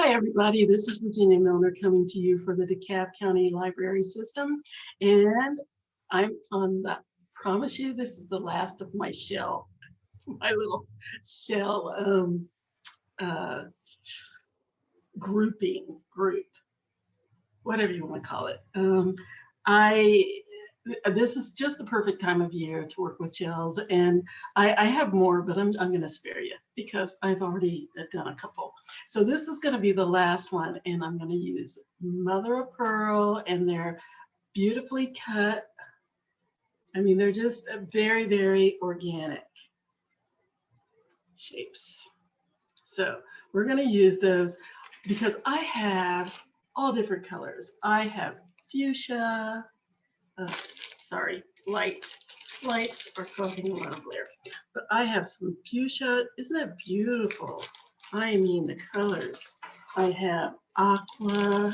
Hi, everybody. This is Virginia Milner coming to you for the DeKalb County Library System. And I'm on the, promise you, this is the last of my shell, my little shell uh, group, whatever you want to call it. This is just the perfect time of year to work with shells, and I have more, but I'm going to spare you because I've already done a couple. So this is going to be the last one, and I'm going to use mother of pearl, and they're beautifully cut. I mean, they're just very, very organic shapes. So we're going to use those because I have all different colors. I have fuchsia. Sorry, lights are causing a lot of glare. But I have some fuchsia. Isn't that beautiful? I mean, the colors. I have aqua.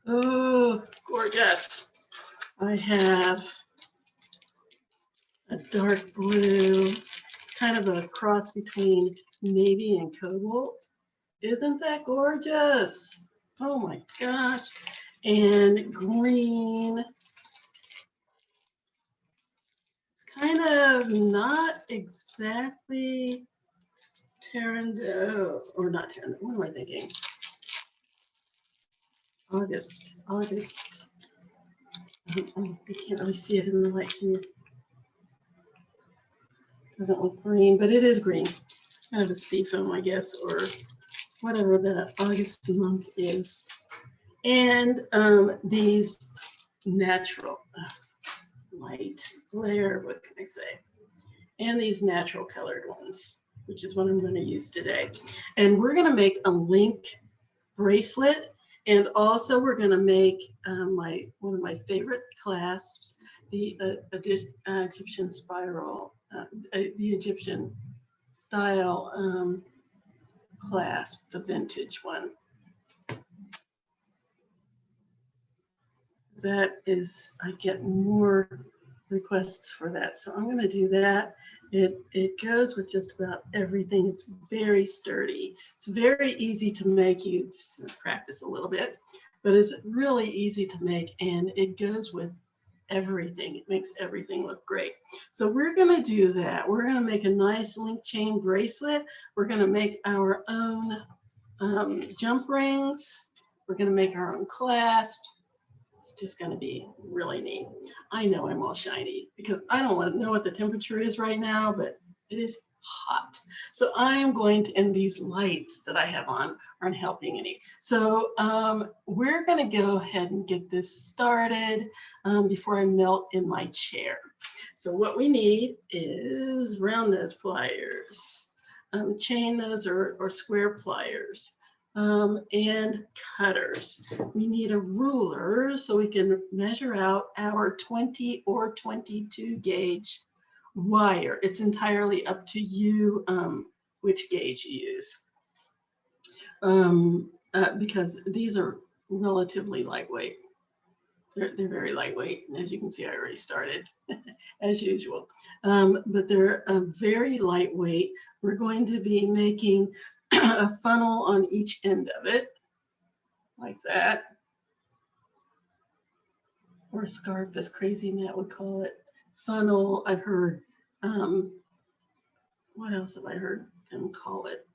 Oh, gorgeous. I have a dark blue, kind of a cross between navy and cobalt. Isn't that gorgeous? Oh my gosh. And green, kind of not exactly Terrando, or not Terrando, what am I thinking? August. I can't really see it in the light here. Doesn't look green, but it is green. Kind of a seafoam, I guess, or whatever the August month is. And these natural light glare, what can I say? And these natural colored ones, which is what I'm going to use today. And we're going to make a link bracelet, and also we're going to make one of my favorite clasps, the Egyptian spiral, the Egyptian style clasp, the vintage one. That is, I get more requests for that, so I'm going to do that. It goes with just about everything. It's very sturdy. It's very easy to make. You just practice a little bit, but it's really easy to make, and it goes with everything. It makes everything look great. So we're going to do that. We're going to make a nice link chain bracelet. We're going to make our own jump rings. We're going to make our own clasp. It's just going to be really neat. I know I'm all shiny because I don't know what the temperature is right now, but it is hot. So I am going to, and these lights that I have on aren't helping any. So we're going to go ahead and get this started before I melt in my chair. So what we need is round nose pliers, chain nose or square pliers. And cutters. We need a ruler so we can measure out our 20 or 22 gauge wire. It's entirely up to you which gauge you use, because these are relatively lightweight. They're very lightweight. And as you can see, I already started as usual, but they're very lightweight. We're going to be making a funnel on each end of it, like that. Or a scarf, as Crazy Matt would call it. Funnel, I've heard. What else have I heard them call it?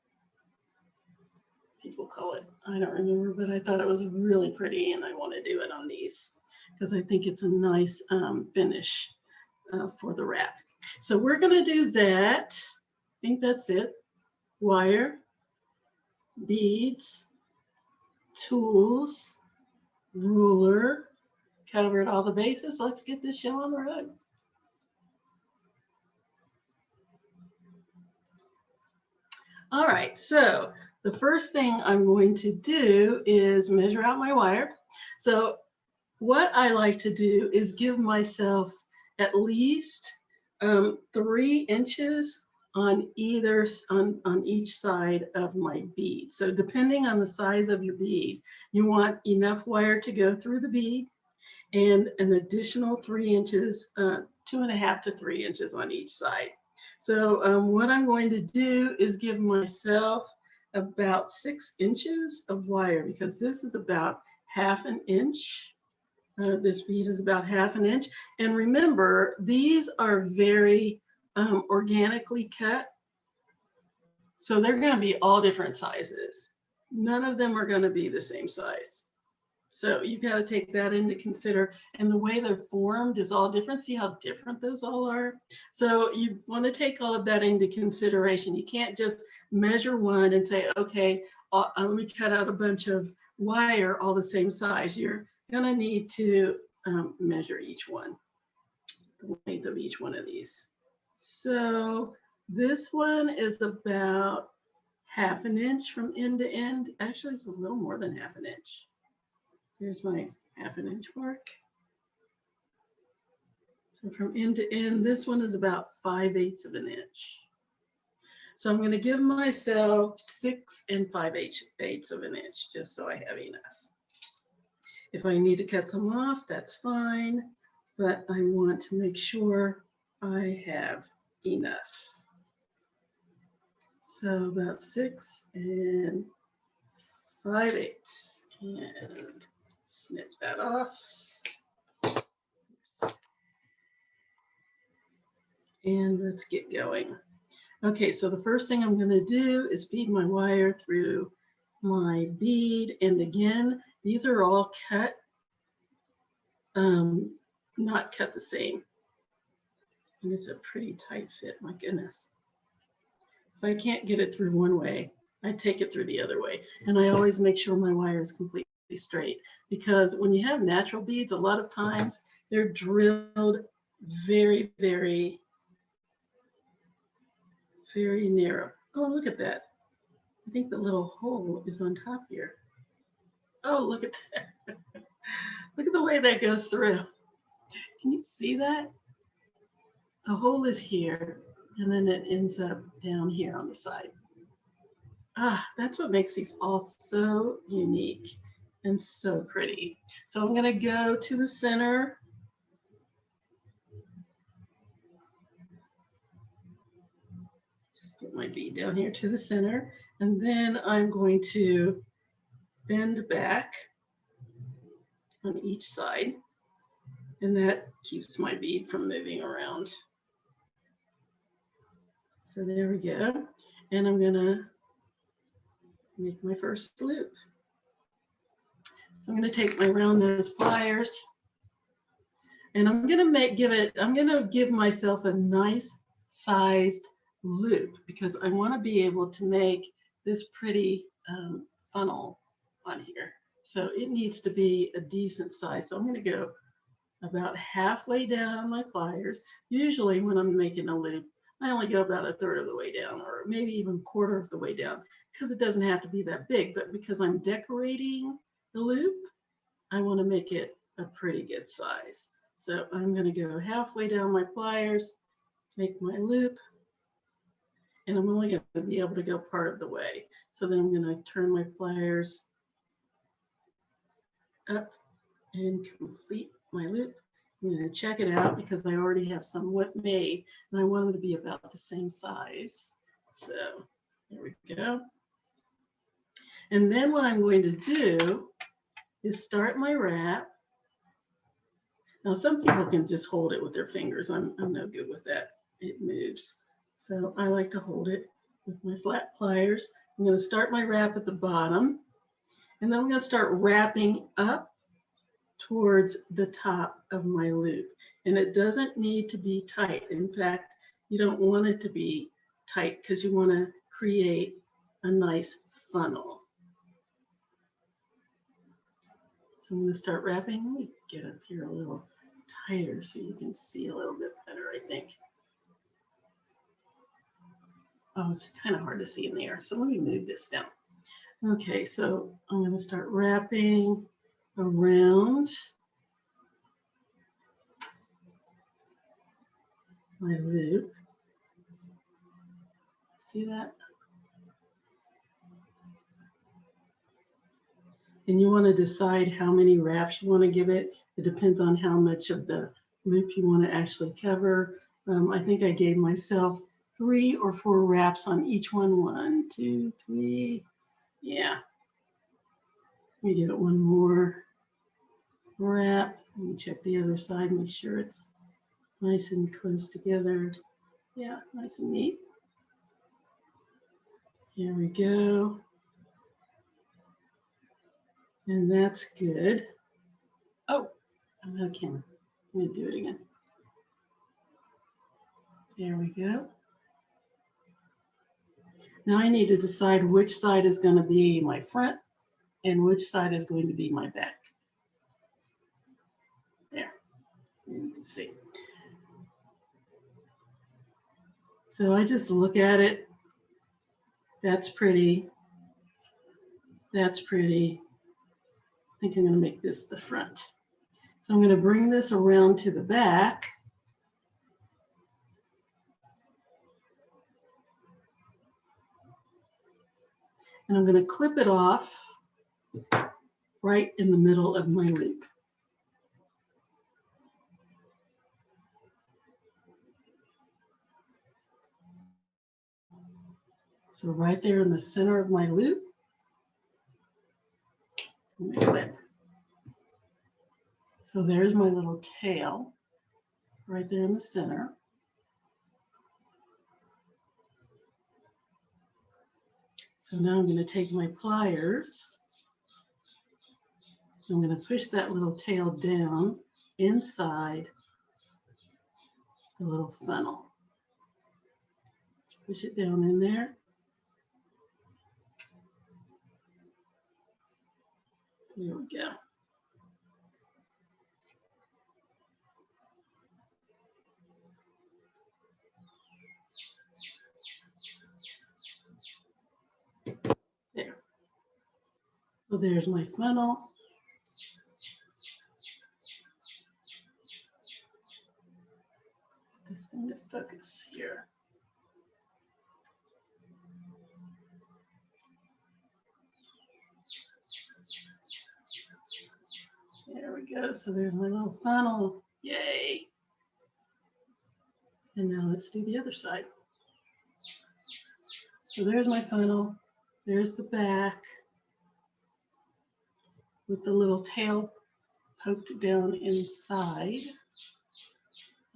People call it, I don't remember, but I thought it was really pretty, and I want to do it on these because I think it's a nice finish for the wrap. So we're going to do that. I think that's it. Wire, beads, tools, ruler, covered all the bases. Let's get this show on the road. All right, so the first thing I'm going to do is measure out my wire. So what I like to do is give myself at least 3 inches on each side of my bead. So depending on the size of your bead, you want enough wire to go through the bead and an additional 3 inches, 2.5 to 3 inches on each side. So what I'm going to do is give myself about 6 inches of wire because this is about 1/2 inch. This bead is about 1/2 inch. And remember, these are very organically cut. So they're going to be all different sizes. None of them are going to be the same size. So you've got to take that into consider. And the way they're formed is all different. See how different those all are? So you want to take all of that into consideration. You can't just measure one and say, okay, let me cut out a bunch of wire all the same size. You're going to need to measure each one, the length of each one of these. So this one is about 1/2 inch from end to end. Actually, it's a little more than 1/2 inch. Here's my 1/2 inch mark. So from end to end, this one is about 5/8 of an inch. So I'm going to give myself 6 5/8 of an inch, just so I have enough. If I need to cut some off, that's fine, but I want to make sure I have enough. So about 6 5/8, and snip that off. And let's get going. Okay, so the first thing I'm going to do is feed my wire through my bead. And again, these are all cut, not cut the same. And it's a pretty tight fit, my goodness. If I can't get it through one way, I take it through the other way. And I always make sure my wire is completely straight, because when you have natural beads, a lot of times they're drilled very, very, very narrow. Oh, look at that. I think the little hole is on top here. Oh, look at that. Look at the way that goes through. Can you see that? The hole is here, and then it ends up down here on the side. Ah, that's what makes these all so unique and so pretty. So I'm going to go to the center. Just get my bead down here to the center, and then I'm going to bend back on each side, and that keeps my bead from moving around. So there we go. And I'm going to make my first loop. So I'm going to take my round nose pliers, and I'm going to give myself a nice sized loop, because I want to be able to make this pretty funnel on here. So it needs to be a decent size. So I'm going to go about halfway down my pliers. Usually when I'm making a loop, I only go about 1/3 of the way down, or maybe even 1/4 of the way down, because it doesn't have to be that big. But because I'm decorating the loop, I want to make it a pretty good size. So I'm going to go halfway down my pliers, make my loop, and I'm only going to be able to go part of the way. So then I'm going to turn my pliers up and complete my loop. I'm going to check it out because I already have somewhat made, and I want them to be about the same size. So there we go. And then what I'm going to do is start my wrap. Now some people can just hold it with their fingers. I'm no good with that. It moves. So I like to hold it with my flat pliers. I'm going to start my wrap at the bottom, and then I'm going to start wrapping up towards the top of my loop. And it doesn't need to be tight. In fact, you don't want it to be tight because you want to create a nice funnel. So I'm going to start wrapping. Let me get up here a little tighter so you can see a little bit better, I think. Oh, it's kind of hard to see in there. So let me move this down. Okay, so I'm going to start wrapping around my loop. See that? And you want to decide how many wraps you want to give it. It depends on how much of the loop you want to actually cover. I think I gave myself 3 or 4 wraps on each one. 1, 2, 3. Yeah. Let me give it one more wrap. Let me check the other side, make sure it's nice and close together. Yeah, nice and neat. Here we go. And that's good. Oh, I'm out of camera. Let me do it again. There we go. Now I need to decide which side is going to be my front and which side is going to be my back. There, you can see. So I just look at it. That's pretty. That's pretty. I think I'm going to make this the front. So I'm going to bring this around to the back. And I'm going to clip it off right in the middle of my loop. So right there in the center of my loop, I'm going to clip. So there's my little tail right there in the center. So now I'm going to take my pliers. I'm going to push that little tail down inside the little funnel. Let's push it down in there. There we go. There. So there's my funnel. This thing to focus here. There we go. So there's my little funnel. Yay. And now let's do the other side. So there's my funnel. There's the back with the little tail poked down inside.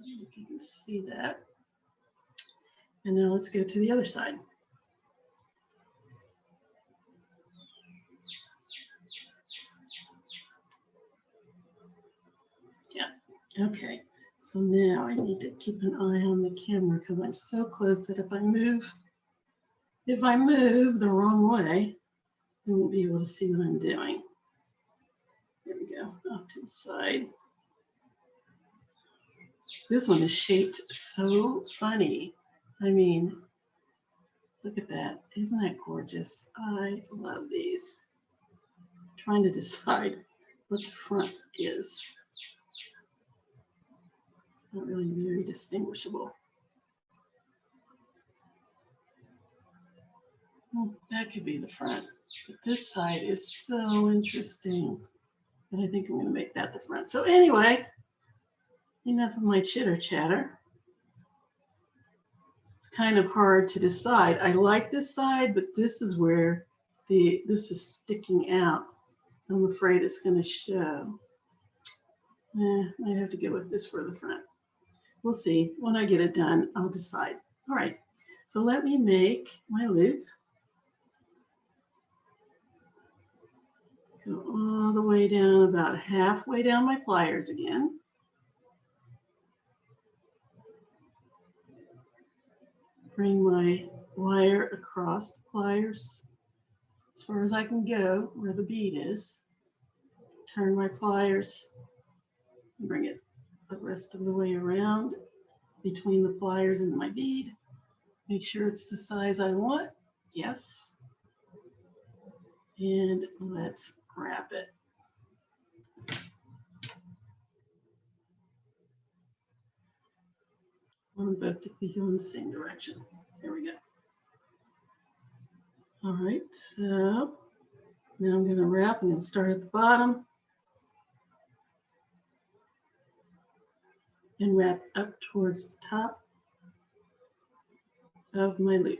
I don't know if you can see that. And now let's go to the other side. Yeah, okay. So now I need to keep an eye on the camera because I'm so close that if I move the wrong way, I won't be able to see what I'm doing. There we go, off to the side. This one is shaped so funny. I mean, look at that. Isn't that gorgeous? I love these. I'm trying to decide what the front is. Not really very distinguishable. That could be the front. But this side is so interesting. And I think I'm going to make that the front. So anyway, enough of my chitter chatter. It's kind of hard to decide. I like this side, but this is where this is sticking out. I'm afraid it's going to show. I have to go with this for the front. We'll see. When I get it done, I'll decide. All right. So let me make my loop. Go all the way down, about halfway down my pliers again. Bring my wire across the pliers as far as I can go where the bead is. Turn my pliers and bring it the rest of the way around between the pliers and my bead. Make sure it's the size I want. Yes. And let's wrap it. I want them both to be going the same direction. There we go. All right, so now I'm going to wrap. I'm going to start at the bottom and wrap up towards the top. of my loop.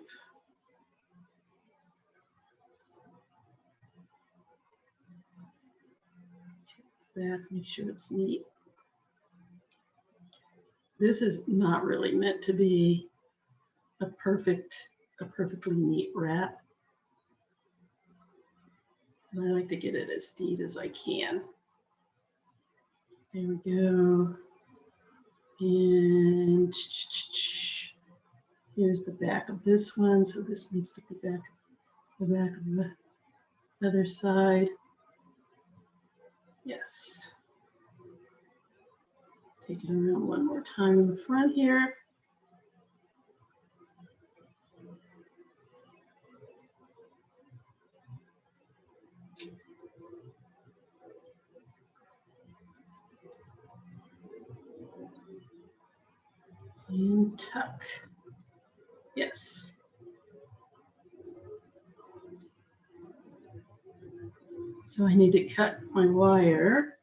Check the back, make sure it's neat. This is not really meant to be a perfectly neat wrap. And I like to get it as neat as I can. There we go. And here's the back of this one. So this needs to be the back of the other side. Yes. Take it around one more time in the front here. And tuck. Yes. So I need to cut my wire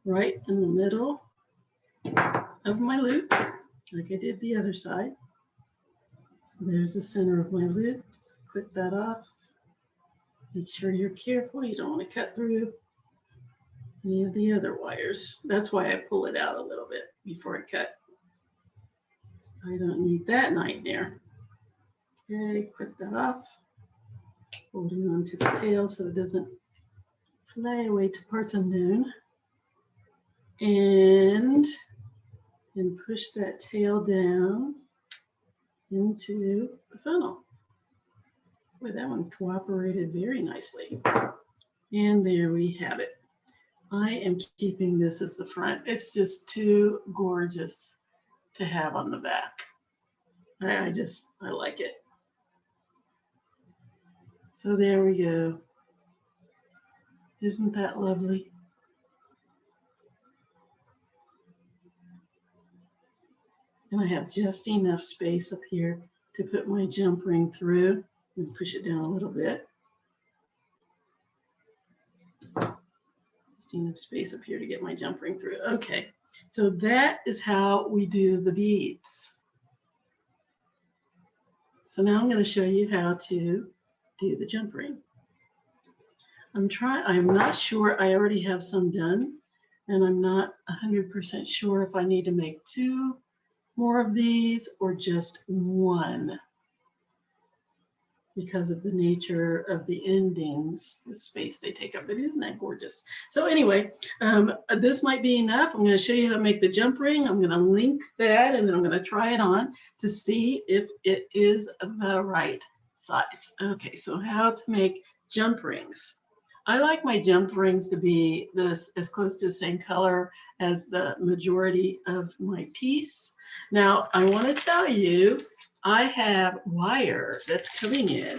right in the middle of my loop, like I did the other side. So there's the center of my loop. Just clip that off. Make sure you're careful. You don't want to cut through any of the other wires. That's why I pull it out a little bit before I cut. I don't need that nightmare. Okay, clip that off. Holding on to the tail so it doesn't fly away to parts unknown. And push that tail down into the funnel. Boy, that one cooperated very nicely. And there we have it. I am keeping this as the front. It's just too gorgeous to have on the back. I like it. So there we go. Isn't that lovely? And I have just enough space up here to put my jump ring through and push it down a little bit. Just enough space up here to get my jump ring through. Okay, so that is how we do the beads. So now I'm going to show you how to do the jump ring. I'm not sure, I already have some done, and I'm not 100% sure if I need to make 2 more of these or just 1, because of the nature of the endings, the space they take up. But isn't that gorgeous? So anyway, this might be enough. I'm going to show you how to make the jump ring. I'm going to link that, and then I'm going to try it on to see if it is the right size. Okay, so how to make jump rings. I like my jump rings to be this as close to the same color as the majority of my piece. Now, I want to tell you, I have wire that's coming in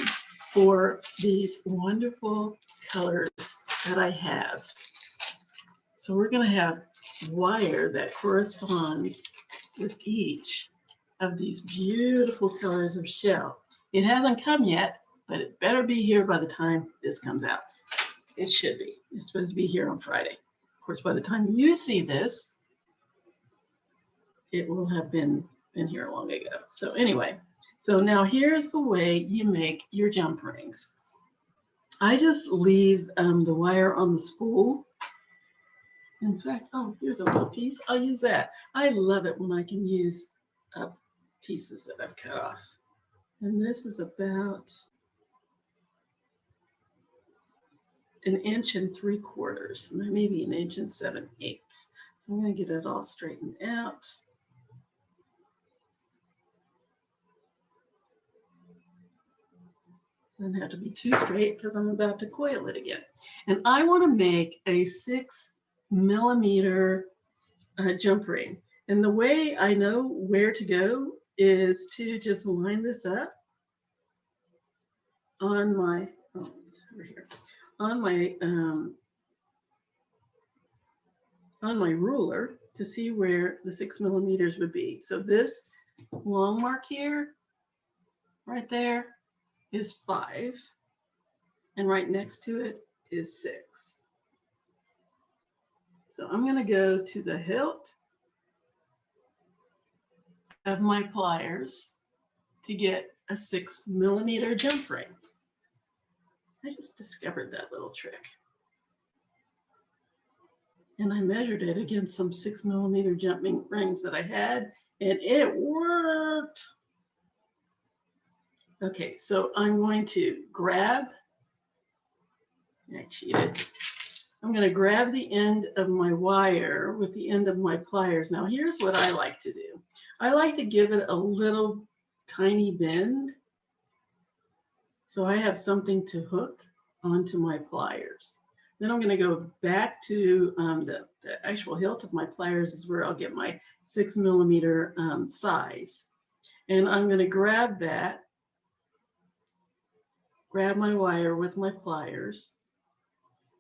for these wonderful colors that I have. So we're going to have wire that corresponds with each of these beautiful colors of shell. It hasn't come yet, but it better be here by the time this comes out. It should be. It's supposed to be here on Friday. Of course, by the time you see this, it will have been here long ago. So anyway, so now here's the way you make your jump rings. I just leave the wire on the spool. In fact, oh, here's a little piece. I'll use that. I love it when I can use up pieces that I've cut off. And this is about 1 3/4 inches, maybe 1 7/8 inches. So I'm going to get it all straightened out. Doesn't have to be too straight because I'm about to coil it again. And I want to make a 6mm jump ring. And the way I know where to go is to just line this up on my, oh, it's over here, on my ruler to see where the 6mm would be. So this long mark here, right there, is 5, and right next to it is 6. So I'm going to go to the hilt of my pliers to get a 6mm jump ring. I just discovered that little trick. And I measured it against some 6mm jumping rings that I had, and it worked. Okay, so I'm going to grab, I cheated. I'm going to grab the end of my wire with the end of my pliers. Now here's what I like to do. I like to give it a little tiny bend so I have something to hook onto my pliers. Then I'm going to go back to the actual hilt of my pliers is where I'll get my 6mm size. And I'm going to grab that, grab my wire with my pliers.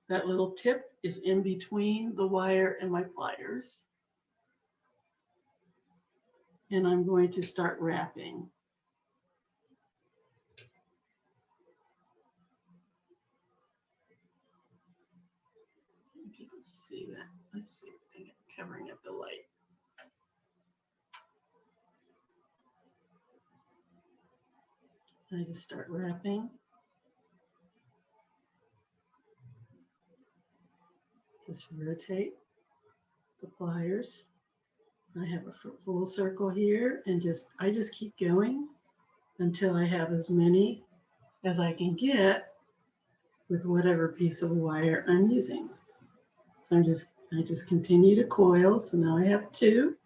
That little tip is in between the wire and my pliers. And I'm going to start wrapping. If you can see that. Let's see, I think I'm covering up the light. I just start wrapping. Just rotate the pliers. I have a full circle here, and I just keep going until I have as many as I can get with whatever piece of wire I'm using. So I just continue to coil. So now I have 2,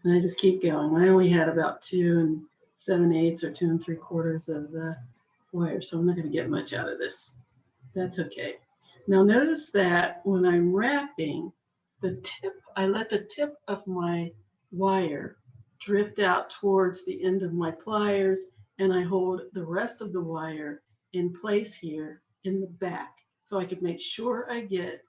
and I just keep going. I only had about 2 7/8 or 2 3/4 of wire, so I'm not going to get much out of this. That's okay. Now notice that when I'm wrapping, I let the tip of my wire drift out towards the end of my pliers, and I hold the rest of the wire in place here in the back so I can make sure I get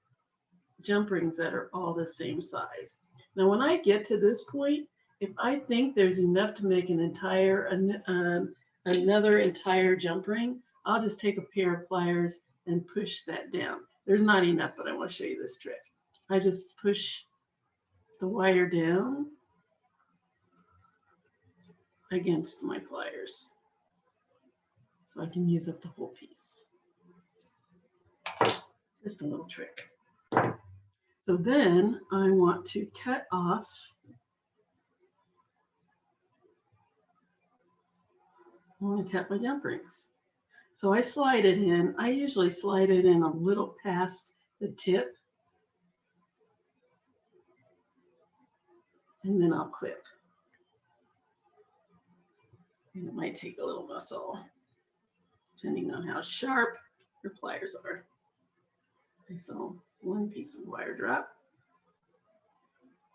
jump rings that are all the same size. Now when I get to this point, if I think there's enough to make another entire jump ring, I'll just take a pair of pliers and push that down. There's not enough, but I want to show you this trick. I just push the wire down against my pliers so I can use up the whole piece. Just a little trick. So then I want to cut off my jump rings. So I slide it in. I usually slide it in a little past the tip, and then I'll clip. And it might take a little muscle, depending on how sharp your pliers are. I saw one piece of wire drop.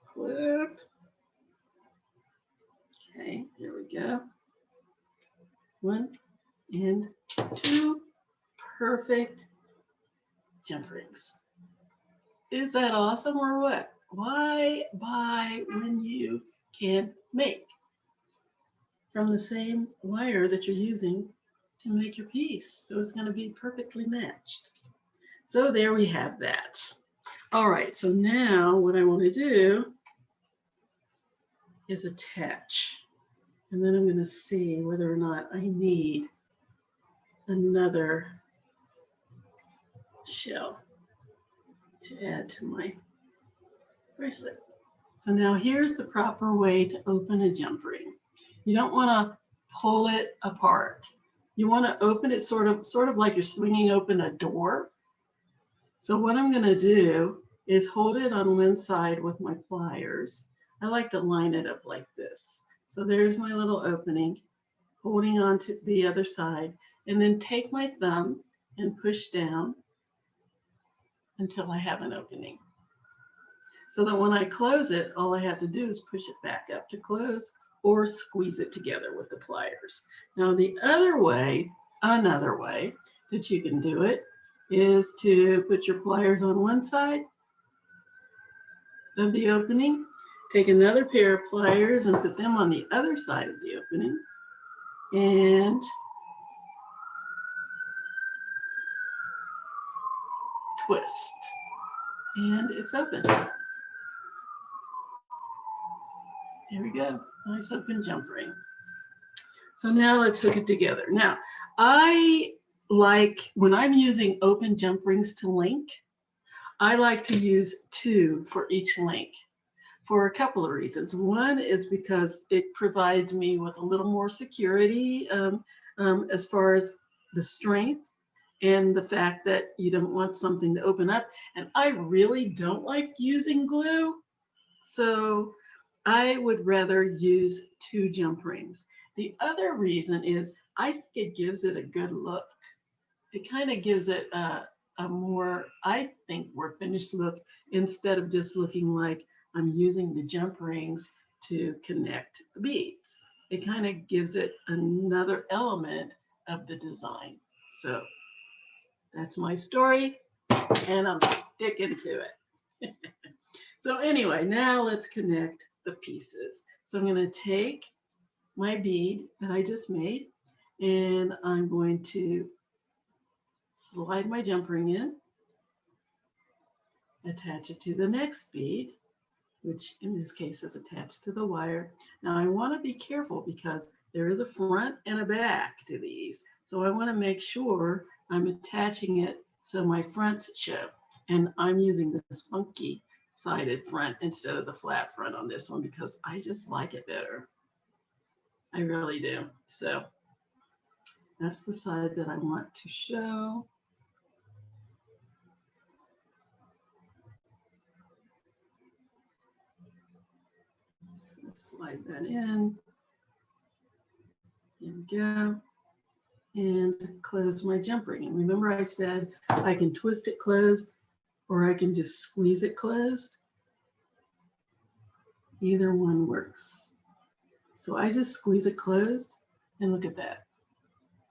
Clip. Okay, there we go. 1 and 2 perfect jump rings. Is that awesome or what? Why buy when you can make from the same wire that you're using to make your piece? So it's going to be perfectly matched. So there we have that. All right, so now what I want to do is attach. And then I'm going to see whether or not I need another shell to add to my bracelet. So now here's the proper way to open a jump ring. You don't want to pull it apart. You want to open it sort of like you're swinging open a door. So what I'm going to do is hold it on one side with my pliers. I like to line it up like this. So there's my little opening, holding on to the other side, and then take my thumb and push down until I have an opening. So that when I close it, all I have to do is push it back up to close or squeeze it together with the pliers. Now another way that you can do it is to put your pliers on one side of the opening, take another pair of pliers and put them on the other side of the opening, and twist, and it's open. There we go. Nice open jump ring. So now let's hook it together. Now, I like, when I'm using open jump rings to link, I like to use 2 for each link for a couple of reasons. One is because it provides me with a little more security as far as the strength and the fact that you don't want something to open up. And I really don't like using glue. So I would rather use 2 jump rings. The other reason is I think it gives it a good look. It kind of gives it a more, I think, more finished look instead of just looking like I'm using the jump rings to connect the beads. It kind of gives it another element of the design. So that's my story, and I'm sticking to it. So anyway, now let's connect the pieces. So I'm going to take my bead that I just made, and I'm going to slide my jump ring in, attach it to the next bead, which in this case is attached to the wire. Now I want to be careful because there is a front and a back to these. So I want to make sure I'm attaching it so my fronts show. And I'm using this funky sided front instead of the flat front on this one because I just like it better. I really do. So that's the side that I want to show. So slide that in. There we go. And close my jump ring. And remember I said I can twist it closed or I can just squeeze it closed. Either one works. So I just squeeze it closed and look at that.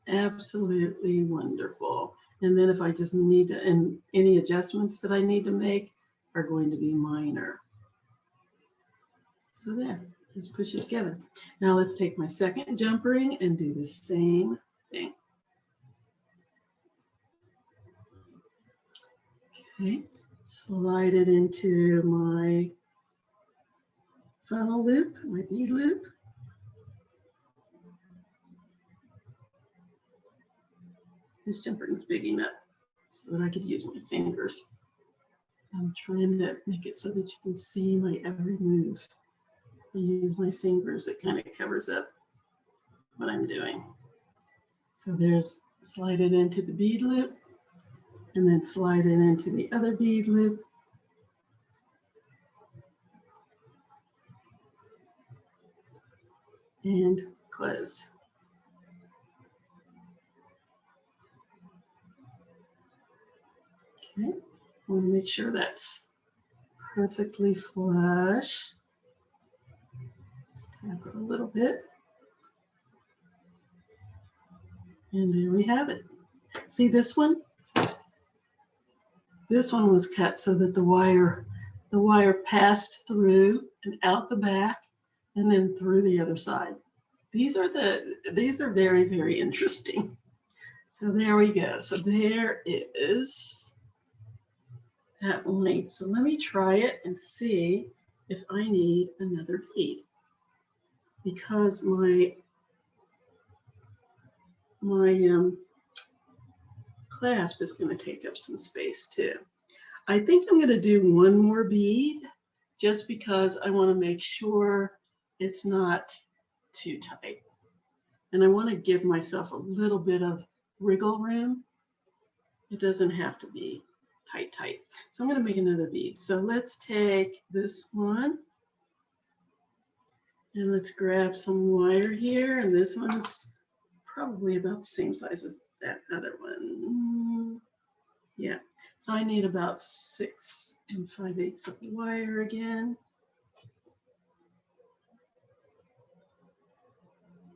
Absolutely wonderful. And then if I just need to, and any adjustments that I need to make are going to be minor. So there, just push it together. Now let's take my second jump ring and do the same thing. Okay, slide it into my funnel loop, my bead loop. This jump ring is big enough so that I could use my fingers. I'm trying to make it so that you can see my every move. I use my fingers, it kind of covers up what I'm doing. So there's, slide it into the bead loop and then slide it into the other bead loop. And close. Okay, I want to make sure that's perfectly flush. Just tap it a little bit. And there we have it. See this one? This one was cut so that the wire passed through and out the back and then through the other side. These are very, very interesting. So there we go. So there is that length. So let me try it and see if I need another bead, because my clasp is going to take up some space too. I think I'm going to do one more bead just because I want to make sure it's not too tight. And I want to give myself a little bit of wriggle room. It doesn't have to be tight, tight. So I'm going to make another bead. So let's take this one and let's grab some wire here. And this one's probably about the same size as that other one. Yeah, so I need about 6 5/8 of wire again.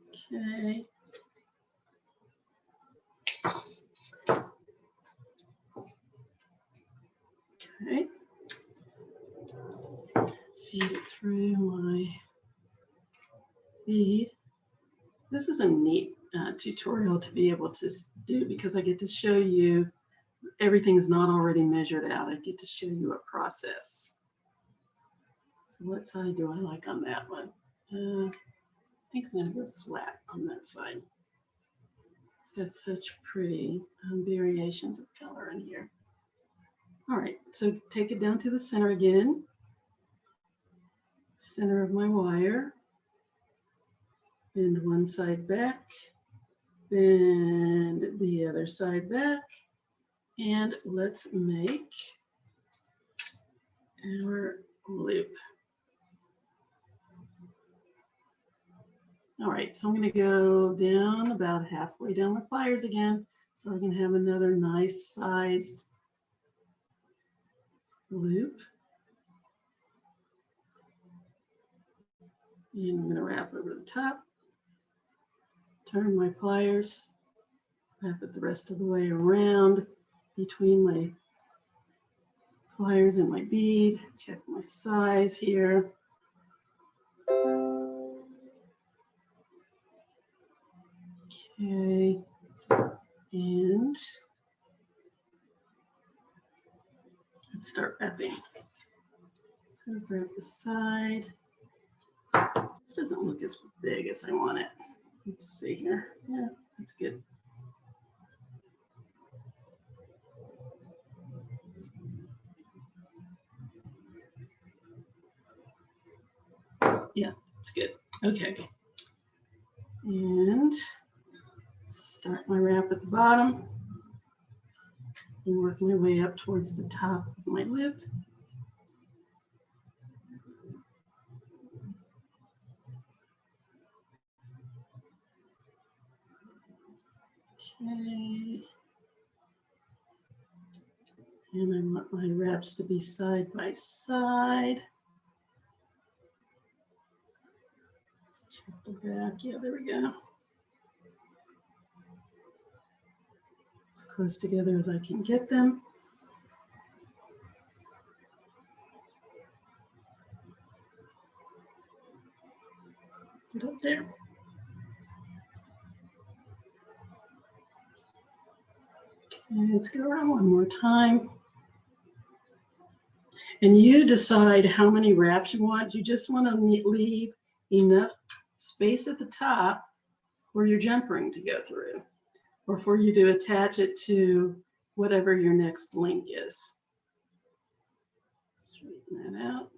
Okay. Okay. Feed it through my bead. This is a neat tutorial to be able to do because I get to show you everything's not already measured out. I get to show you a process. So what side do I like on that one? I think I'm going to go flat on that side. It's got such pretty variations of color in here. All right, so take it down to the center again. Center of my wire. Bend one side back. Bend the other side back. And let's make our loop. All right, so I'm going to go down about halfway down my pliers again so I can have another nice sized loop. And I'm going to wrap over the top, turn my pliers, wrap it the rest of the way around between my pliers and my bead. Check my size here. Okay, and let's start wrapping. So wrap the side. This doesn't look as big as I want it. Let's see here. Yeah, that's good. Yeah, it's good. Okay. And start my wrap at the bottom and work my way up towards the top of my loop. Okay. And I want my wraps to be side by side. Let's check the back. Yeah, there we go. As close together as I can get them. Get up there. Okay, let's go around one more time. And you decide how many wraps you want. You just want to leave enough space at the top for your jump ring to go through, or for you to attach it to whatever your next link is. Straighten that out.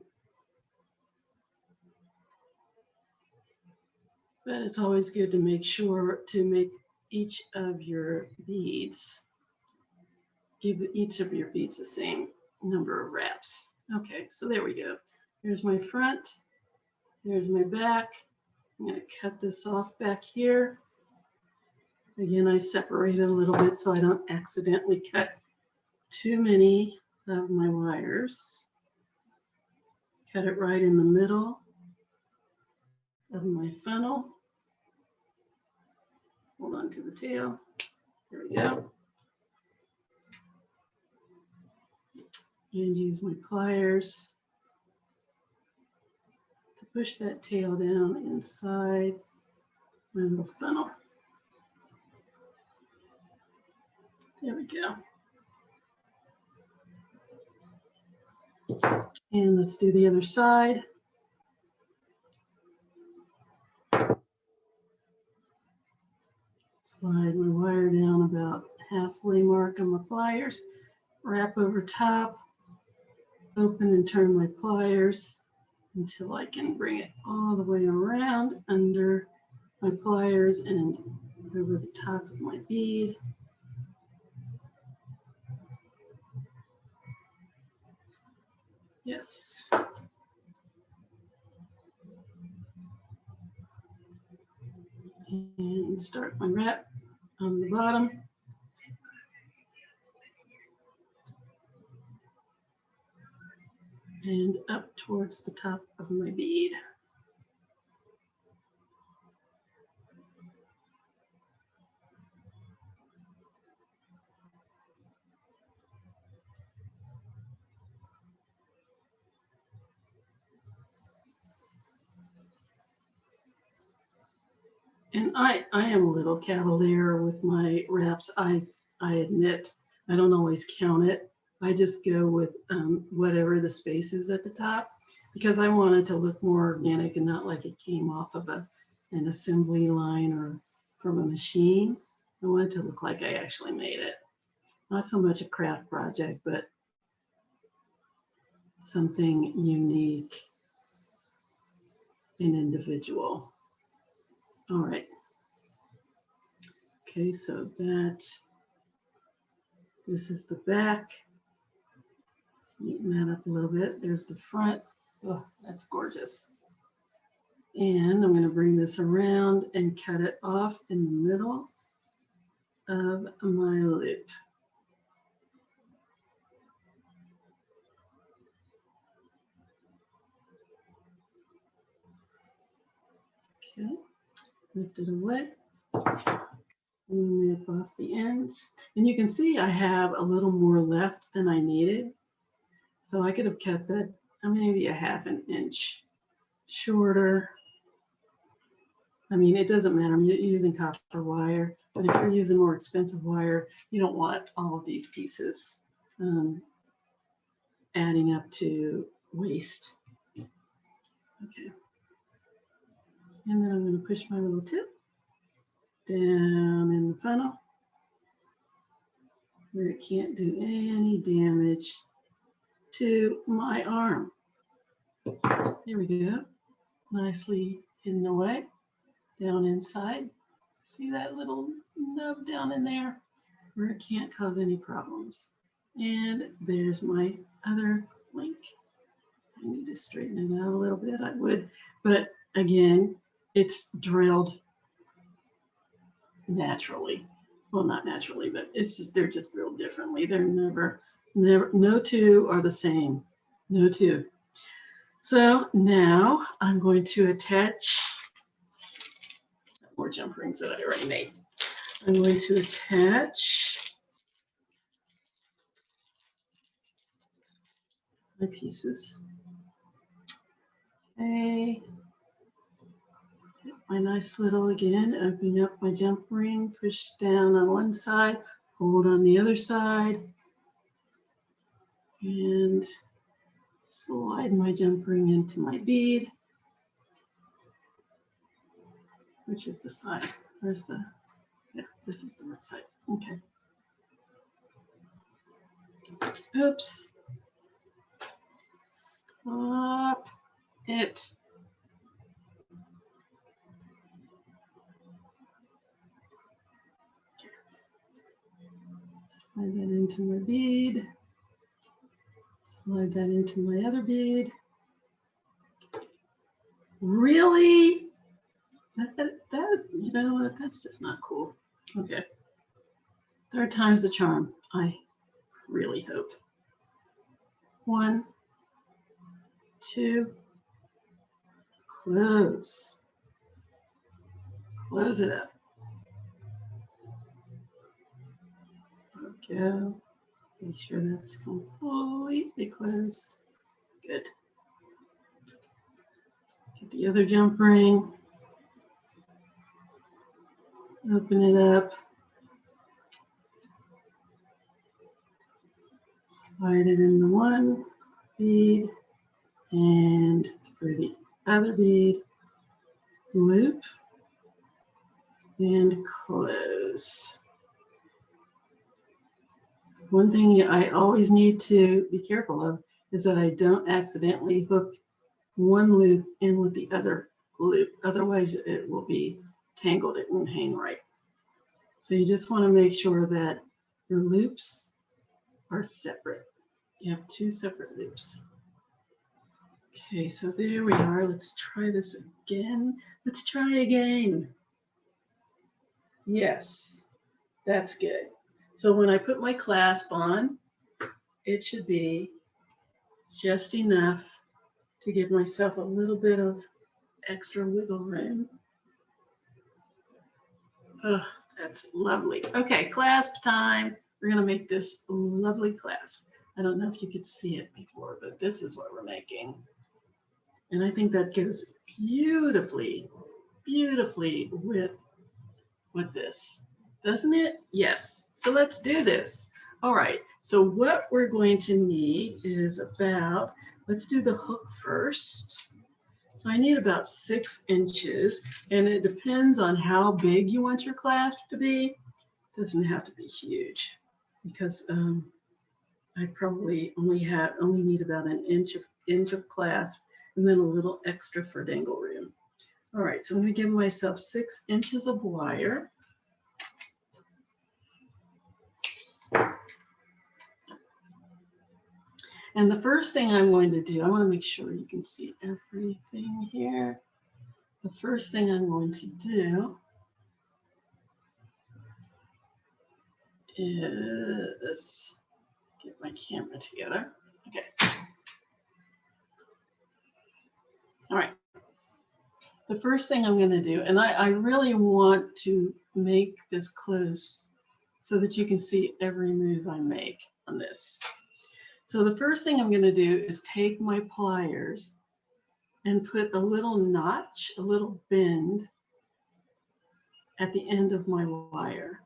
But it's always good to make sure to make each of your beads, give each of your beads the same number of wraps. Okay, so there we go. There's my front, there's my back. I'm going to cut this off back here. Again, I separate it a little bit so I don't accidentally cut too many of my wires. Cut it right in the middle of my funnel. Hold on to the tail. There we go. And use my pliers to push that tail down inside my little funnel. There we go. And let's do the other side. Slide my wire down about halfway mark on my pliers. Wrap over top. Open and turn my pliers until I can bring it all the way around under my pliers and over the top of my bead. Yes. And start my wrap on the bottom. And up towards the top of my bead. And I am a little cavalier with my wraps. I admit I don't always count it. I just go with whatever the space is at the top. because I want it to look more organic and not like it came off of an assembly line or from a machine. I want it to look like I actually made it. Not so much a craft project, but something unique and individual. All right. Okay, so this is the back. Neaten that up a little bit. There's the front. Oh, that's gorgeous. And I'm going to bring this around and cut it off in the middle of my loop. Okay, lift it away. Nip off the ends. And you can see I have a little more left than I needed. So I could have kept that maybe a ½ an inch shorter. I mean, it doesn't matter. I'm using copper wire, but if you're using more expensive wire, you don't want all of these pieces adding up to waste. Okay. And then I'm going to push my little tip down in the funnel where it can't do any damage to my arm. There we go. Nicely hidden away down inside. See that little nub down in there where it can't cause any problems. And there's my other link. I need to straighten it out a little bit. I would, but again, it's drilled naturally. Well, not naturally, but it's just, they're just drilled differently. They're never, no two are the same. No two. So now I'm going to attach more jump rings that I already made. I'm going to attach my pieces. Okay. My nice little, again, opening up my jump ring, push down on one side, hold on the other side, and slide my jump ring into my bead, which is the side. Where's the, yeah, this is the right side. Okay. Oops. Stop it. Slide that into my bead. Slide that into my other bead. Really? That you know what? That's just not cool. Okay. Third time's the charm. I really hope. 1, 2, close. Close it up. Go. Make sure that's completely closed. Good. Get the other jump ring. Open it up. Slide it in the one bead and through the other bead. Loop and close. One thing I always need to be careful of is that I don't accidentally hook one loop in with the other loop. Otherwise, it will be tangled. It won't hang right. So you just want to make sure that your loops are separate. You have 2 separate loops. Okay, so there we are. Let's try this again. Let's try again. Yes, that's good. So when I put my clasp on, it should be just enough to give myself a little bit of extra wiggle room. Oh, that's lovely. Okay, clasp time. We're going to make this lovely clasp. I don't know if you could see it before, but this is what we're making. And I think that goes beautifully, beautifully with this, doesn't it? Yes. So let's do this. All right, so what we're going to need is about, let's do the hook first. So I need about 6 inches, and it depends on how big you want your clasp to be. It doesn't have to be huge, because I probably only need about an inch of clasp, and then a little extra for dangle room. All right, so I'm going to give myself 6 inches of wire. And the first thing I'm going to do, I want to make sure you can see everything here. The first thing I'm going to do is get my camera together. Okay. All right. The first thing I'm going to do, and I really want to make this close so that you can see every move I make on this. So the first thing I'm going to do is take my pliers and put a little notch, a little bend at the end of my wire.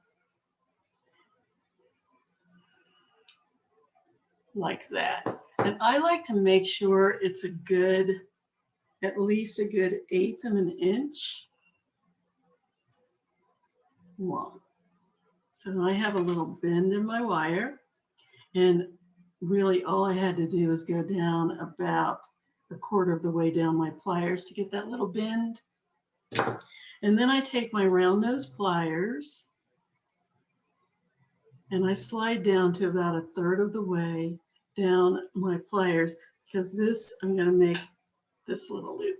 Like that. And I like to make sure it's a good, at least a good 1/8 of an inch long. So I have a little bend in my wire, and really all I had to do was go down about 1/4 of the way down my pliers to get that little bend. And then I take my round nose pliers and I slide down to about 1/3 of the way down my pliers, because this, I'm going to make this little loop.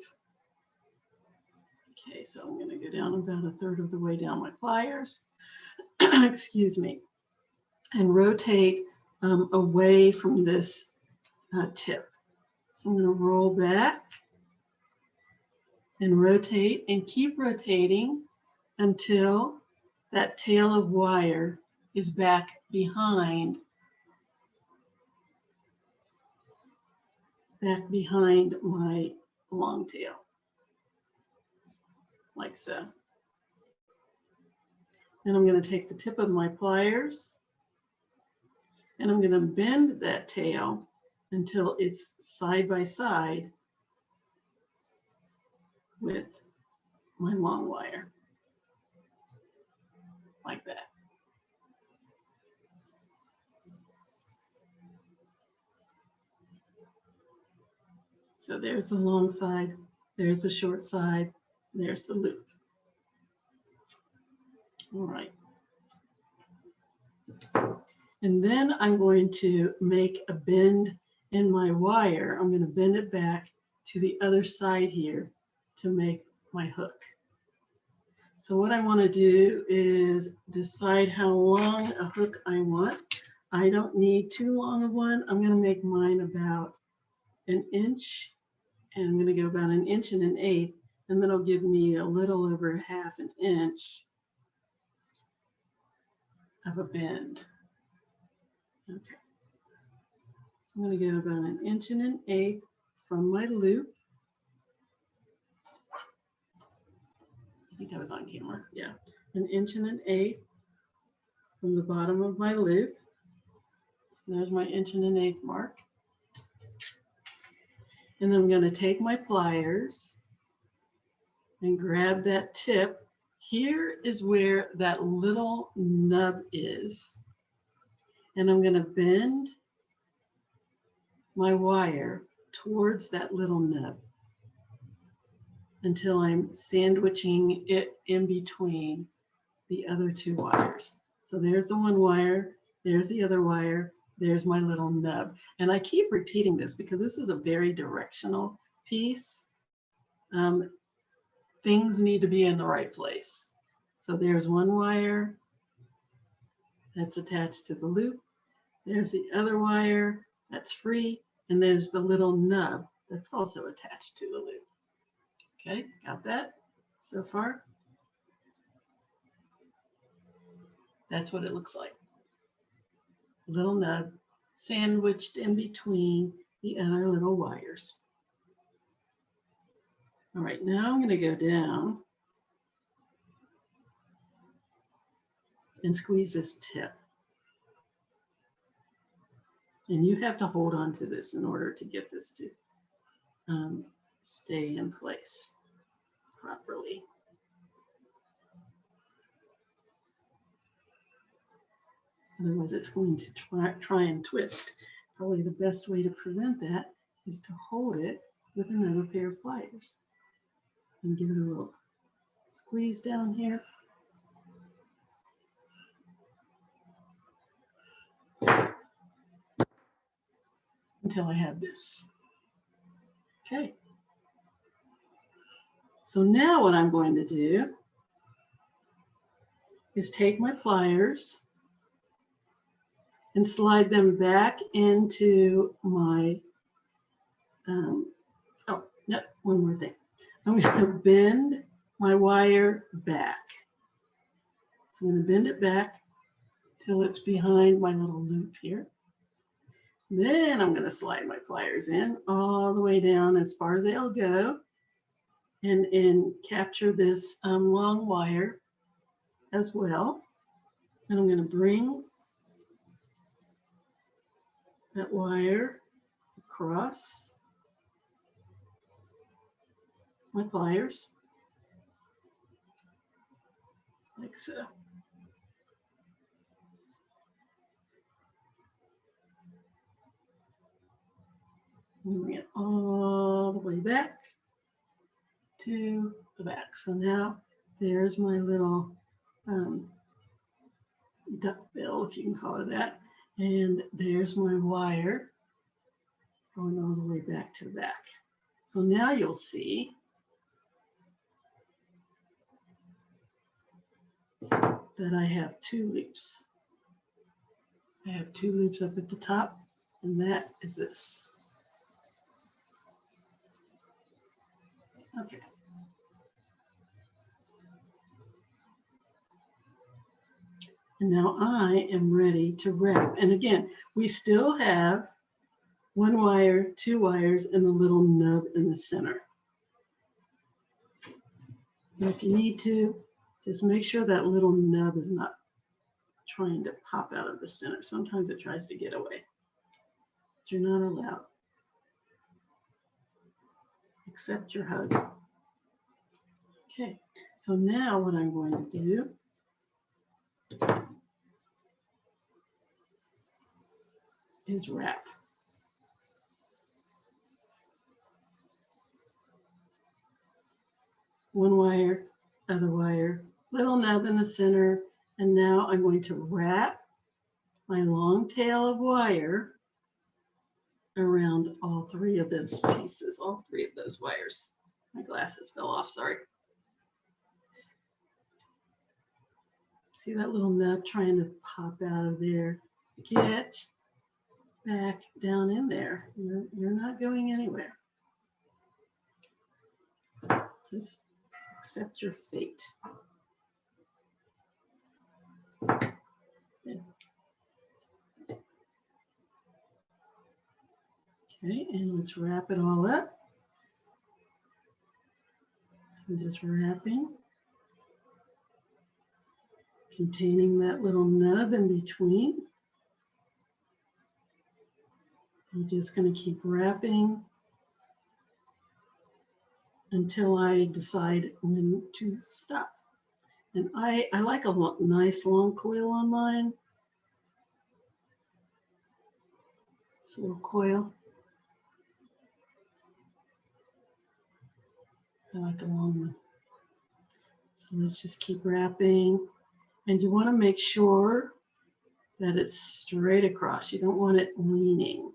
Okay, so I'm going to go down about 1/3 of the way down my pliers, excuse me, and rotate away from this tip. So I'm going to roll back and rotate and keep rotating until that tail of wire is back behind my long tail, like so. And I'm going to take the tip of my pliers and I'm going to bend that tail until it's side by side with my long wire, like that. So there's the long side, there's the short side, there's the loop. All right. And then I'm going to make a bend in my wire. I'm going to bend it back to the other side here to make my hook. So what I want to do is decide how long a hook I want. I don't need too long of one. I'm going to make mine about 1 inch, and I'm going to go about 1 1/8 inches, and that'll give me a little over 1/2 inch of a bend. Okay. So I'm going to go about 1 1/8 inches from my loop. I think I was on camera. Yeah. 1 1/8 inches from the bottom of my loop. So there's my 1 1/8 inch mark. And then I'm going to take my pliers and grab that tip. Here is where that little nub is. And I'm going to bend my wire towards that little nub until I'm sandwiching it in between the other 2 wires. So there's the one wire, there's the other wire, there's my little nub. And I keep repeating this because this is a very directional piece. Things need to be in the right place. So there's one wire that's attached to the loop. There's the other wire that's free. And there's the little nub that's also attached to the loop. Okay, got that so far? That's what it looks like. Little nub sandwiched in between the other little wires. All right, now I'm going to go down and squeeze this tip. And you have to hold on to this in order to get this to stay in place properly. Otherwise, it's going to try and twist. Probably the best way to prevent that is to hold it with another pair of pliers and give it a little squeeze down here. Until I have this. Okay. So now what I'm going to do is take my pliers and slide them back into my, oh, no, one more thing. I'm going to bend my wire back. So I'm going to bend it back till it's behind my little loop here. Then I'm going to slide my pliers in all the way down as far as they'll go and capture this long wire as well. And I'm going to bring that wire across my pliers like so. Bring it all the way back to the back. So now there's my little duck bill, if you can call it that. And there's my wire going all the way back to the back. So now you'll see that I have two loops. I have two loops up at the top, and that is this. Okay. And now I am ready to wrap. And again, we still have one wire, two wires, and the little nub in the center. And if you need to, just make sure that little nub is not trying to pop out of the center. Sometimes it tries to get away, but you're not allowed. Accept your hug. Okay, so now what I'm going to do is wrap. One wire, other wire, little nub in the center, and now I'm going to wrap my long tail of wire around all three of those pieces, all three of those wires. My glasses fell off, sorry. See that little nub trying to pop out of there? Get back down in there. You're not going anywhere. Just accept your fate. Good. Okay, and let's wrap it all up. So I'm just wrapping, containing that little nub in between. I'm just going to keep wrapping until I decide when to stop. And I like a nice long coil on mine. This little coil. I like a long one. So let's just keep wrapping. And you want to make sure that it's straight across. You don't want it leaning.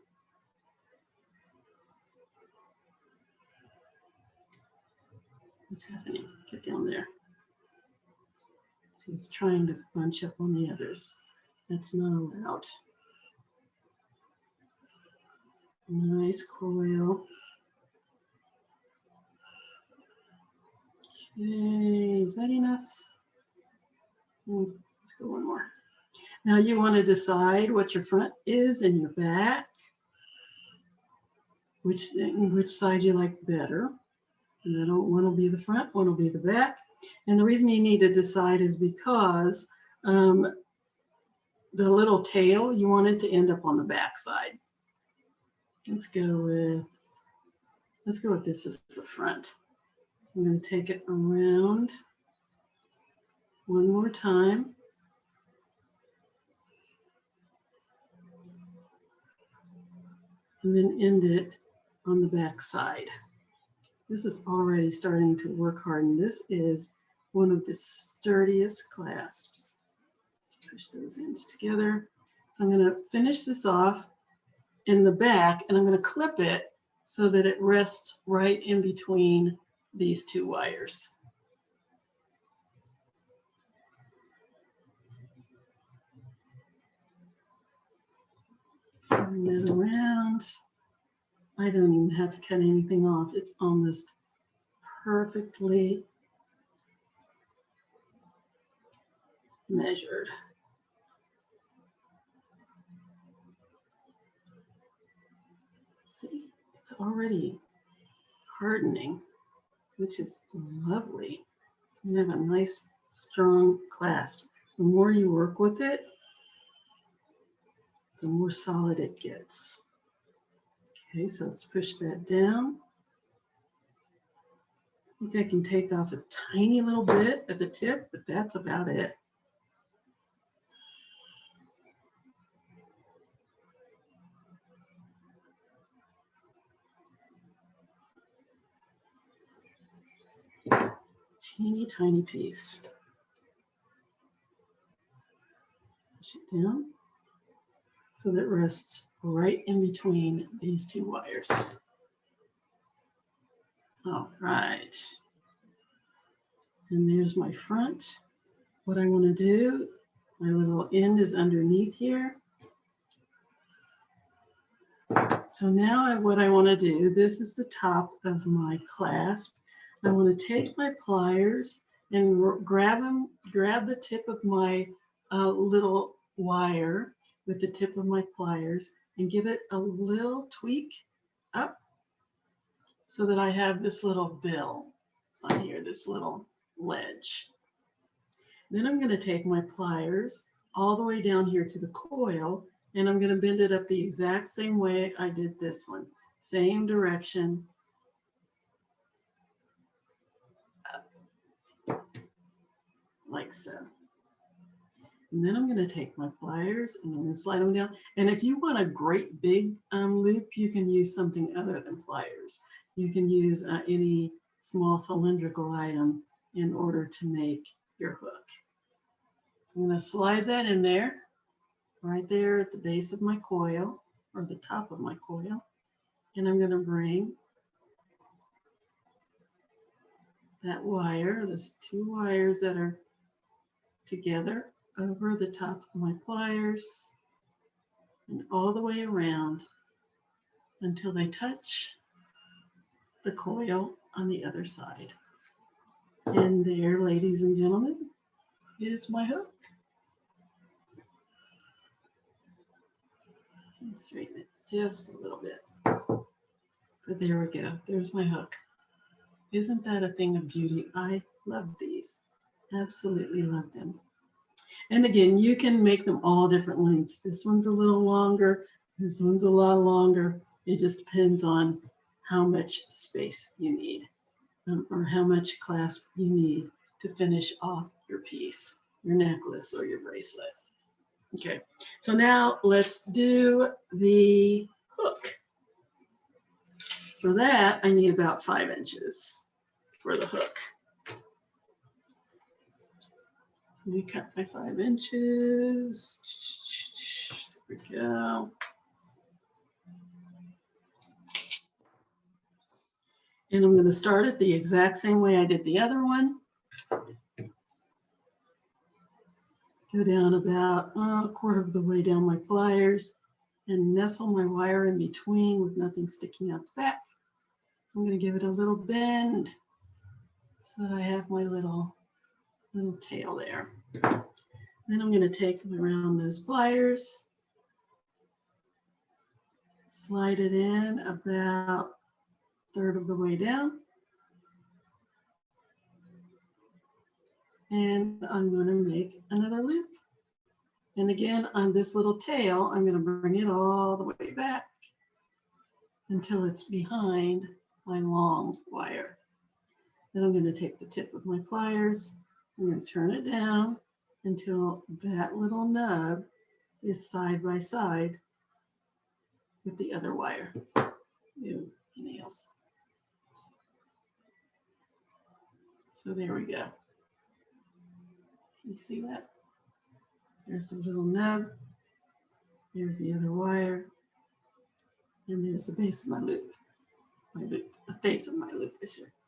What's happening? Get down there. See, it's trying to bunch up on the others. That's not allowed. Nice coil. Okay, is that enough? Let's go one more. Now you want to decide what your front is and your back, which side you like better. And then one will be the front, one will be the back. And the reason you need to decide is because the little tail, you want it to end up on the back side. let's go with this as the front. So I'm going to take it around one more time. And then end it on the back side. This is already starting to work hard, and this is one of the sturdiest clasps. Let's push those ends together. So I'm going to finish this off in the back, and I'm going to clip it so that it rests right in between these two wires. Turn that around. I don't even have to cut anything off. It's almost perfectly measured. See, it's already hardening, which is lovely. It's going to have a nice, strong clasp. The more you work with it, the more solid it gets. Okay, so let's push that down. I think I can take off a tiny little bit at the tip, but that's about it. Teeny tiny piece. Push it down so that it rests right in between these two wires. All right. And there's my front. What I want to do, my little end is underneath here. So now what I want to do, this is the top of my clasp. I want to take my pliers and grab the tip of my little wire with the tip of my pliers and give it a little tweak up so that I have this little bill on here, this little ledge. Then I'm going to take my pliers all the way down here to the coil, and I'm going to bend it up the exact same way I did this one. Same direction. Up. Like so. And then I'm going to take my pliers and I'm going to slide them down. And if you want a great big loop, you can use something other than pliers. You can use any small cylindrical item in order to make your hook. So I'm going to slide that in there, right there at the base of my coil, or the top of my coil. And I'm going to bring that wire, those two wires that are together, over the top of my pliers and all the way around until they touch the coil on the other side. And there, ladies and gentlemen, is my hook. Straighten it just a little bit. But there we go. There's my hook. Isn't that a thing of beauty? I love these. Absolutely love them. And again, you can make them all different lengths. This one's a little longer. This one's a lot longer. It just depends on how much space you need or how much clasp you need to finish off your piece, your necklace or your bracelet. Okay, so now let's do the hook. For that, I need about 5 inches for the hook. Let me cut my 5 inches. There we go. And I'm going to start it the exact same way I did the other one. Go down about a quarter of the way down my pliers and nestle my wire in between with nothing sticking out the back. I'm going to give it a little bend so that I have my little tail there. Then I'm going to take them around those pliers, slide it in about a third of the way down, and I'm going to make another loop. And again, on this little tail, I'm going to bring it all the way back until it's behind my long wire. Then I'm going to take the tip of my pliers, I'm going to turn it down until that little nub is side by side with the other wire. Ew, nails. So there we go. You see that? There's the little nub. There's the other wire. And there's the base of my loop. The face of my loop,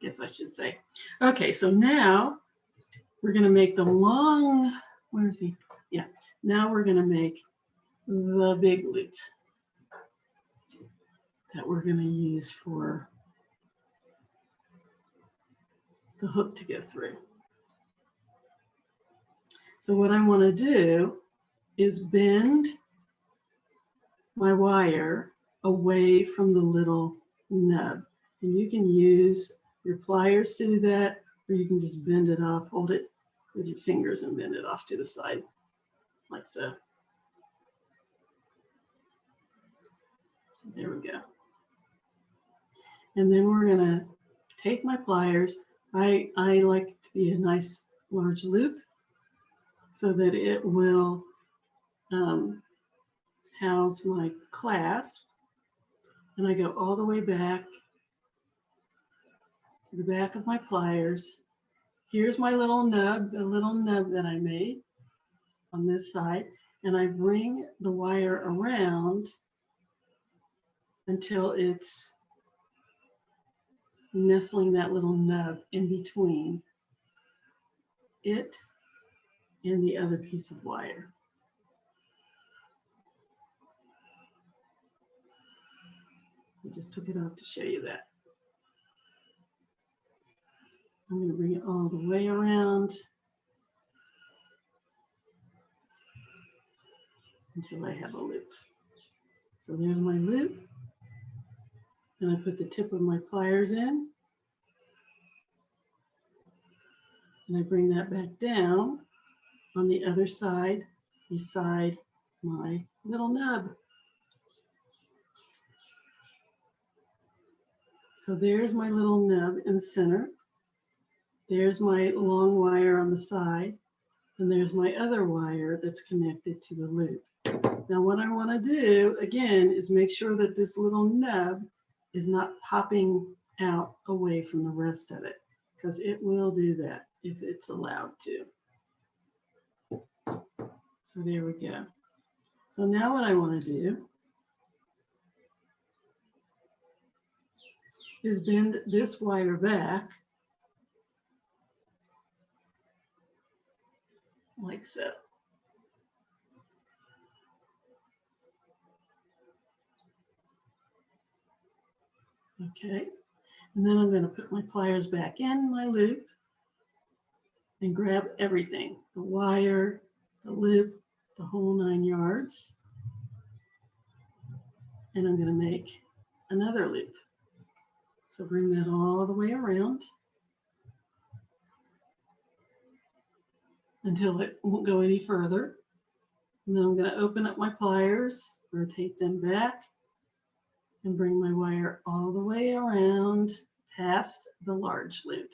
guess I should say. Okay, so now we're going to make the long, where is he? Yeah, now we're going to make the big loop that we're going to use for the hook to go through. So what I want to do is bend my wire away from the little nub. And you can use your pliers to do that, or you can just bend it off, hold it with your fingers and bend it off to the side, like so. So there we go. And then we're gonna take my pliers. I like it to be a nice large loop so that it will house my clasp. And I go all the way back to the back of my pliers. Here's my little nub, the little nub that I made on this side. And I bring the wire around until it's nestling that little nub in between it and the other piece of wire. I just took it off to show you that. I'm going to bring it all the way around until I have a loop. So there's my loop. And I put the tip of my pliers in. And I bring that back down on the other side beside my little nub. So there's my little nub in the center. There's my long wire on the side. And there's my other wire that's connected to the loop. Now what I want to do, again, is make sure that this little nub is not popping out away from the rest of it, because it will do that if it's allowed to. So there we go. So now what I want to do is bend this wire back like so. Okay, and then I'm going to put my pliers back in my loop and grab everything, the wire, the loop, the whole 9 yards. And I'm going to make another loop. So bring that all the way around until it won't go any further. And then I'm going to open up my pliers, rotate them back, and bring my wire all the way around past the large loop.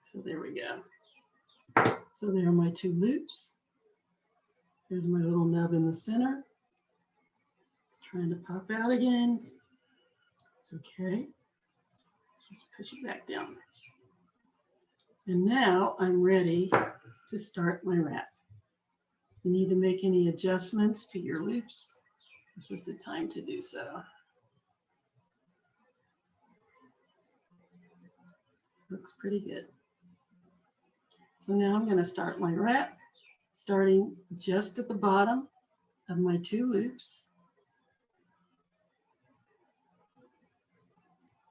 So there we go. So there are my 2 loops. There's my little nub in the center. It's trying to pop out again. It's okay. Let's push it back down. And now I'm ready to start my wrap. If you need to make any adjustments to your loops, this is the time to do so. Looks pretty good. So now I'm going to start my wrap, starting just at the bottom of my 2 loops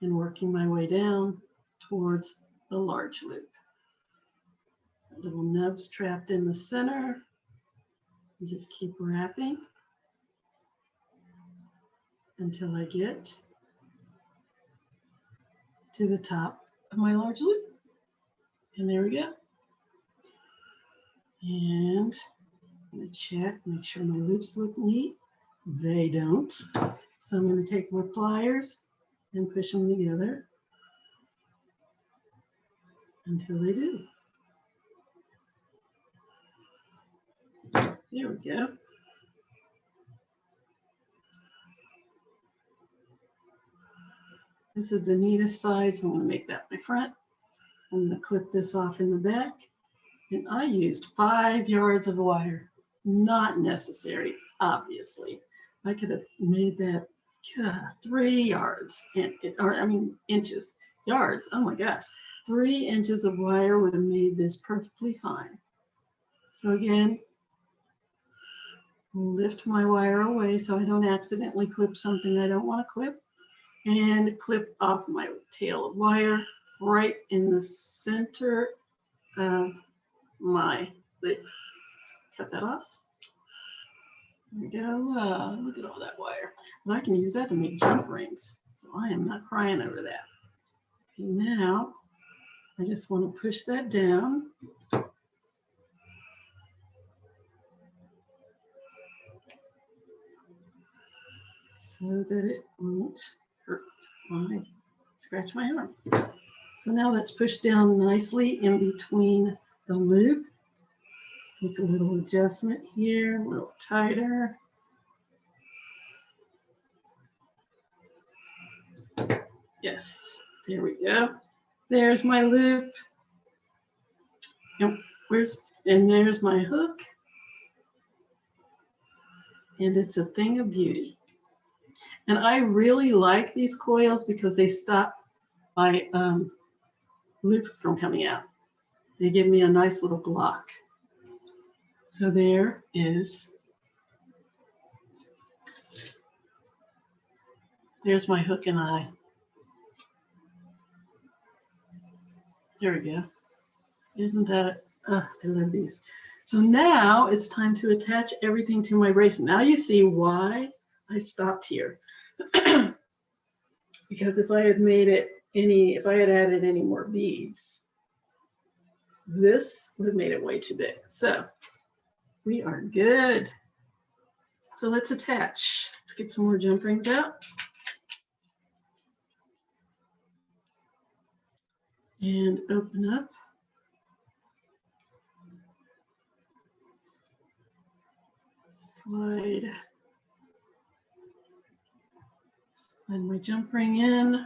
and working my way down towards the large loop. The little nub's trapped in the center. And just keep wrapping until I get to the top of my large loop. And there we go. And I'm going to check, make sure my loops look neat. They don't. So I'm going to take my pliers and push them together until they do. There we go. This is the neatest side, so I'm going to make that my front. I'm going to clip this off in the back. And I used 5 yards of wire. Not necessary, obviously. I could have made that 3 yards, inches. Yards, oh my gosh. 3 inches of wire would have made this perfectly fine. So again, lift my wire away so I don't accidentally clip something I don't want to clip. And clip off my tail of wire right in the center of my lip. Cut that off. There we go. Look at all that wire. And I can use that to make jump rings. So I am not crying over that. Okay, now I just want to push that down. So that it won't hurt when I scratch my arm. So now that's pushed down nicely in between the loop. Make a little adjustment here, a little tighter. Yes, there we go. There's my loop. And there's my hook. And it's a thing of beauty. And I really like these coils because they stop my loop from coming out. They give me a nice little block. So there's my hook and eye. There we go. Isn't that, I love these. So now it's time to attach everything to my bracelet. Now you see why I stopped here. Because if I had added any more beads, this would have made it way too big. So we are good. So let's attach. Let's get some more jump rings out. And open up. Slide my jump ring in.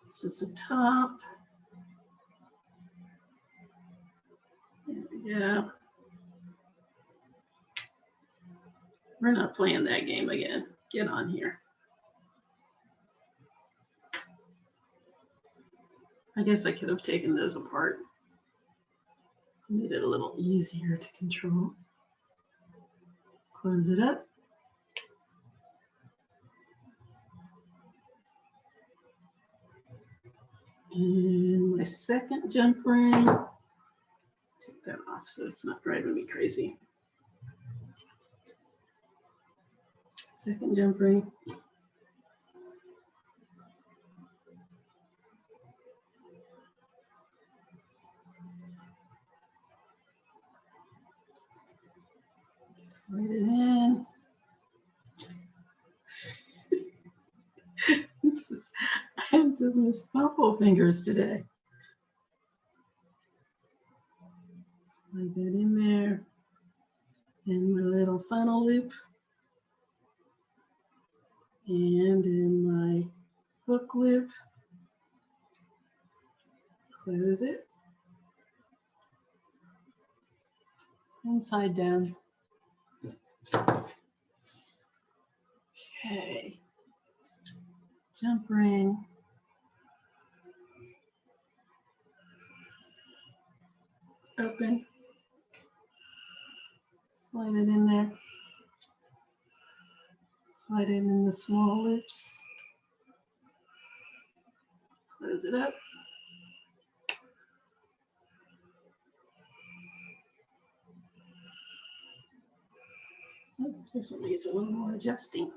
This is the top. There we go. We're not playing that game again. Get on here. I guess I could have taken those apart. Made it a little easier to control. Close it up. And my second jump ring, take that off so it's not driving me crazy. Second jump ring. Slide it in. I'm just Miss Purple Fingers today. Slide that in there. And my little funnel loop. And in my hook loop. Close it. Inside down. Okay. Jump ring. Open. Slide it in there. Slide it in the small loops. Close it up. Oh, this one needs a little more adjusting.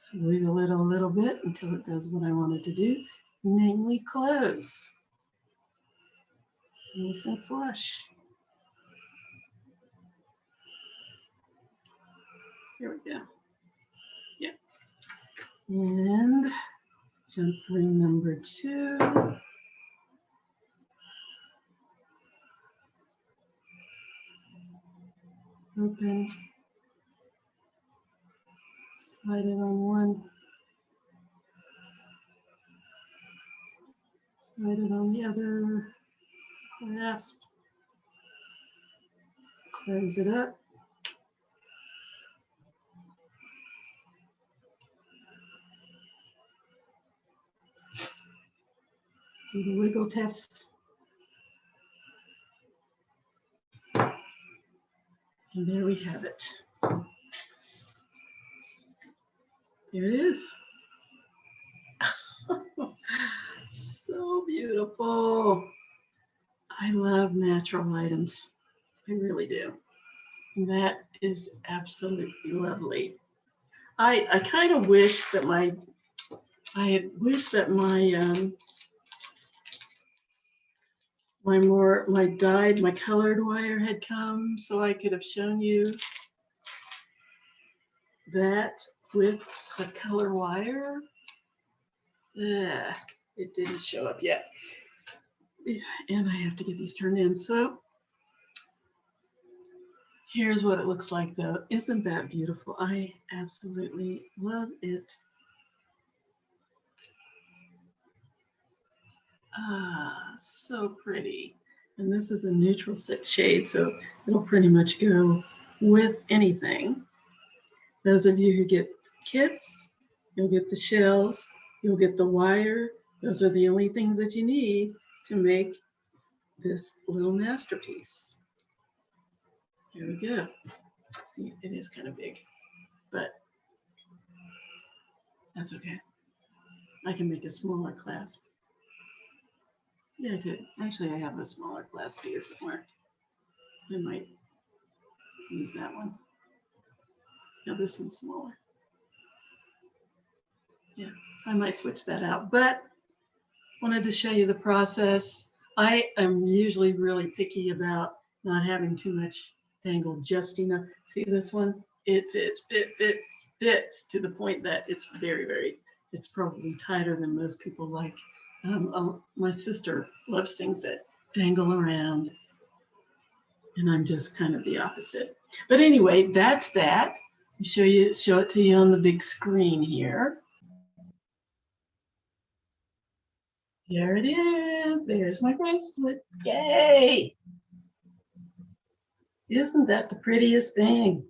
Just wiggle it a little bit until it does what I want it to do, namely close. Nice and flush. Here we go. Yeah. And jump ring number 2. Open. Slide it on one. Slide it on the other. Clasp. Close it up. Do the wiggle test. And there we have it. There it is. So beautiful. I love natural items. I really do. And that is absolutely lovely. I kind of wish that my my colored wire had come so I could have shown you that with the color wire. It didn't show up yet. And I have to get these turned in. So here's what it looks like though. Isn't that beautiful? I absolutely love it. So pretty. And this is a neutral shade, so it'll pretty much go with anything. Those of you who get kits, you'll get the shells, you'll get the wire. Those are the only things that you need to make this little masterpiece. Here we go. See, it is kind of big, but that's okay. I can make a smaller clasp. Yeah, I did. Actually, I have a smaller clasp here somewhere. I might use that one. Now this one's smaller. Yeah, so I might switch that out, but wanted to show you the process. I am usually really picky about not having too much tangled just enough. See this one? It fits to the point that it's it's probably tighter than most people like. My sister loves things that dangle around, and I'm just kind of the opposite. But anyway, that's that. Show it to you on the big screen here. There it is. There's my bracelet. Yay! Isn't that the prettiest thing?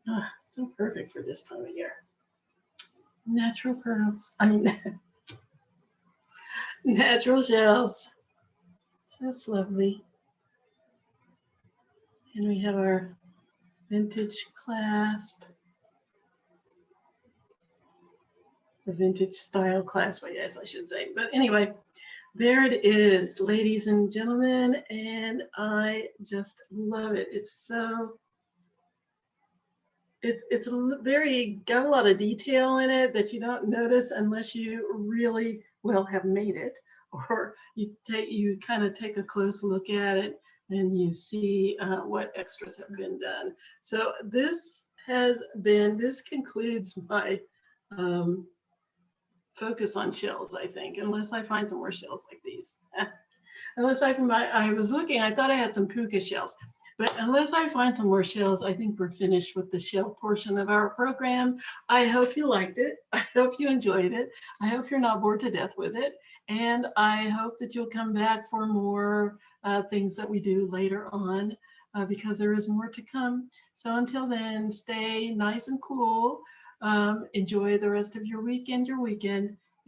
Ah, so perfect for this time of year. Natural pearls. I mean, natural shells. Just lovely. And we have our vintage clasp. Or vintage style clasp, I guess I should say. But anyway, there it is, ladies and gentlemen, and I just love it. It's got a lot of detail in it that you don't notice unless you really have made it, or you kind of take a close look at it and you see what extras have been done. So this concludes my focus on shells, I think, unless I find some more shells like these. I was looking, I thought I had some puka shells, but unless I find some more shells, I think we're finished with the shell portion of our program. I hope you liked it. I hope you enjoyed it. I hope you're not bored to death with it. And I hope that you'll come back for more things that we do later on because there is more to come. So until then, stay nice and cool. Enjoy the rest of your weekend,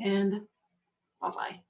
and bye-bye.